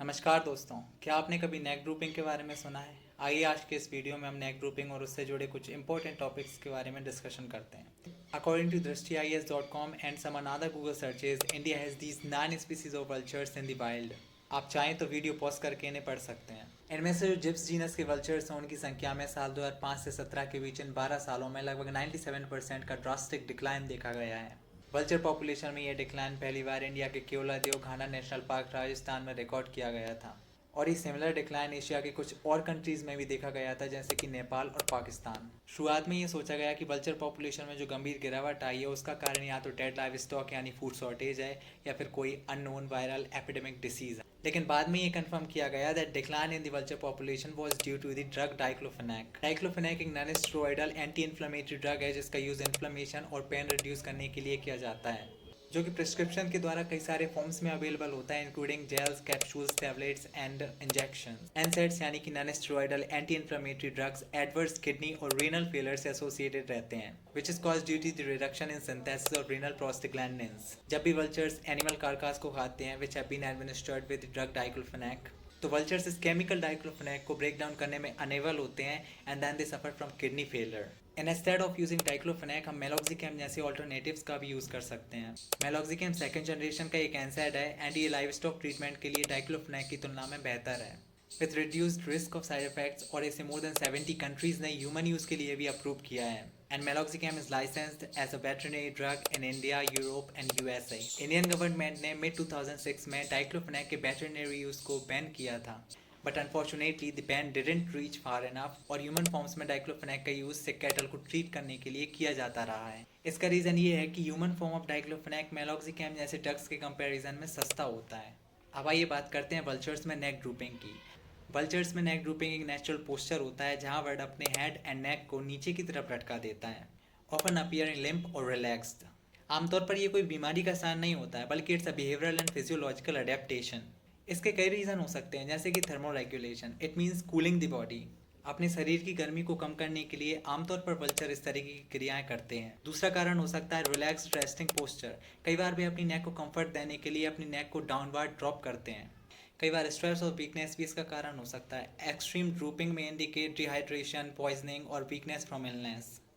नमस्कार दोस्तों, क्या आपने कभी नेक ग्रुपिंग के बारे में सुना है? आइए आज के इस वीडियो में हम नेक ग्रुपिंग और उससे जुड़े कुछ इंपॉर्टेंट टॉपिक्स के बारे में डिस्कशन करते हैं। According to drishtiis.com and some another Google searches, India has these 9 species of vultures in the wild. आप चाहें तो वीडियो पॉज करके इन्हें पढ़ सकते हैं। इनमें से जो जिप्स जीनस के वल्चर्स हैं उनकी संख्या में साल 2005 से 17 के बीच इन 12 सालों में लगभग 97% का ड्रास्टिक डिक्लाइन देखा गया है। वल्चर पॉपुलेशन में यह डिक्लाइन पहली बार इंडिया के केवलादेव घाना नेशनल पार्क राजस्थान में रिकॉर्ड किया गया था और ये सिमिलर डिक्लाइन एशिया के कुछ और कंट्रीज़ में भी देखा गया था, जैसे कि नेपाल और पाकिस्तान। शुरुआत में ये सोचा गया कि वल्चर पॉपुलेशन में जो गंभीर गिरावट आई है उसका कारण या तो डेड लाइव स्टॉक यानी फूड शॉर्टेज है या फिर कोई अननोन वायरल एपिडेमिक डिसीज है। लेकिन बाद में ये कंफर्म किया गया that decline in the vulture population was due to the drug diclofenac. Diclofenac एक non steroidal anti inflammatory drug है जिसका यूज़ इन्फ्लेमेशन और पेन रिड्यूस करने के लिए किया जाता है, जो कि प्रिस्क्रिप्शन के द्वारा कई सारे फॉर्म्स में अवेलेबल होता है, including gels, capsules, tablets and injection. NSAIDs यानी कि non steroidal anti inflammatory drugs adverse kidney और रीनल फेलियर से एसोसिएटेड रहते हैं, which is cause due to the reduction in synthesis of renal prostaglandins. जब भी वल्चर्स एनिमल कार्कास को खाते हैं which have been administered with drug diclofenac, तो वल्चर्स इस केमिकल डाइक्लोफेनेक को ब्रेक डाउन करने में अनेबल होते हैं and then they suffer from kidney failure. Instead of using diclofenac हम मेलॉक्सिकैम जैसे ऑल्टरनेटिव्स का भी यूज़ कर सकते हैं। मेलॉक्सिकैम सेकंड जनरेशन का एक एनसाइड है एंड ये लाइव स्टॉक ट्रीटमेंट के लिए डाइक्लोफेनेक की तुलना में बेहतर है with reduced risk of side effects, और इसे मोर देन 70 कंट्रीज ने ह्यूमन यूज़ के लिए भी अप्रूव किया है। And meloxicam is licensed as a veterinary drug in India, Europe and USA. Indian government ने मिड 2006 में डाइक्लोफेनेक के वेटरनरी यूज़ को बैन किया था, but unfortunately the ban didn't reach far enough और ह्यूमन फॉर्म्स में डाइक्लोफेनेक का use से कैटल को ट्रीट करने के लिए किया जाता रहा है। इसका रीज़न ये है कि human form of diclofenac meloxicam जैसे ड्रग्स के कंपैरिजन में सस्ता होता है। अब आइए बात करते हैं वल्चर्स में नेक ग्रुपिंग की। वल्चर्स में नेक ग्रुपिंग एक नेचुरल पोस्चर होता है जहां बर्ड अपने हेड एंड नेक को नीचे की तरफ लटका देता है, ऑफन अपीयरिंग लिम्प और रिलैक्स्ड। आमतौर पर यह कोई बीमारी का साइन नहीं होता है, बल्कि it's a behavioural and physiological adaptation. इसके कई रीज़न हो सकते हैं, जैसे कि thermoregulation, it means cooling the body. अपने शरीर की गर्मी को कम करने के लिए आमतौर पर वल्चर इस तरीके की क्रियाएं करते हैं। दूसरा कारण हो सकता है रिलैक्स्ड रेस्टिंग पोस्चर। कई बार वे अपनी नेक को कंफर्ट देने के लिए अपनी नेक को डाउनवर्ड ड्रॉप करते हैं। कई बार स्ट्रेस और वीकनेस भी इसका कारण हो सकता है। एक्सट्रीम ड्रूपिंग में इंडिकेट डिहाइड्रेशन, पॉइजनिंग और वीकनेस फ्रॉम इलनेस।